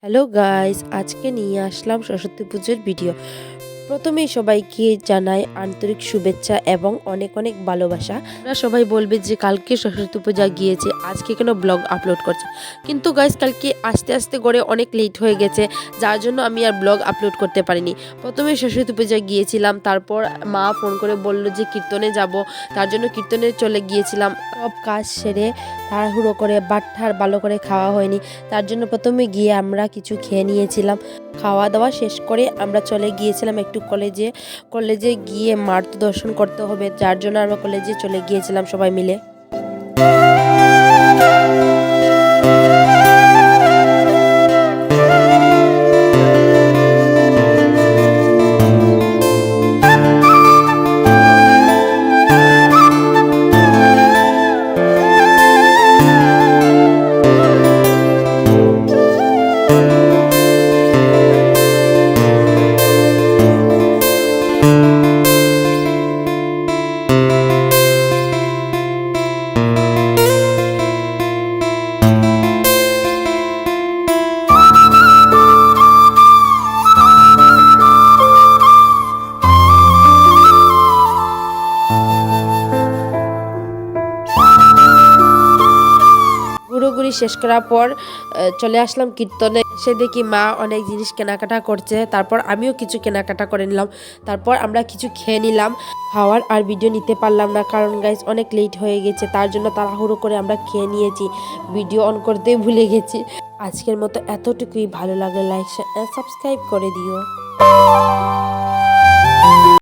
Hello guys, আজকে নিয়ে আসলাম সরস্বতী পুজোর ভিডিও। প্রথমেই সবাইকে জানাই আন্তরিক শুভেচ্ছা এবং অনেক অনেক ভালোবাসা। আপনারা সবাই বলবে যে কালকে সরস্বতী পূজা গিয়েছে, আজকে কেন ব্লগ আপলোড করছে। কিন্তু গাইস কালকে আস্তে আস্তে করে অনেক লেট হয়ে গেছে, যার জন্য আমি আর ব্লগ আপলোড করতে পারিনি। প্রথমে সরস্বতী পূজা গিয়েছিলাম, তারপর মা ফোন করে বলল যে কীর্তনে যাব, তার জন্য কীর্তনে চলে গিয়েছিলাম। সব কাজ সেরে তাড়াহুড়ো করে বাট্টার ভালো করে খাওয়া হয়নি, তার জন্য প্রথমে গিয়ে আমরা কিছু খেয়ে নিয়েছিলাম। খাওয়া দাওয়া শেষ করে আমরা চলে গিয়েছিলাম একটু কলেজে গিয়ে মার তো দর্শন করতে হবে, যার জন্য আমরা কলেজে চলে গিয়েছিলাম সবাই মিলে। ঘুরোঘুরি শেষ করার পর চলে আসলাম কীর্তনে। সে দেখি মা অনেক জিনিস কেনাকাটা করছে, তারপর আমিও কিছু কেনাকাটা করে নিলাম। তারপর আমরা কিছু খেয়ে নিলাম। খাওয়ার আর ভিডিও নিতে পারলাম না, কারণ গাইস অনেক লেট হয়ে গেছে, তার জন্য তাড়াহুড়ো করে আমরা খেয়ে নিয়েছি, ভিডিও অন করতেই ভুলে গেছি। আজকের মতো এতটুকুই। ভালো লাগলে লাইক সাবস্ক্রাইব করে দিও।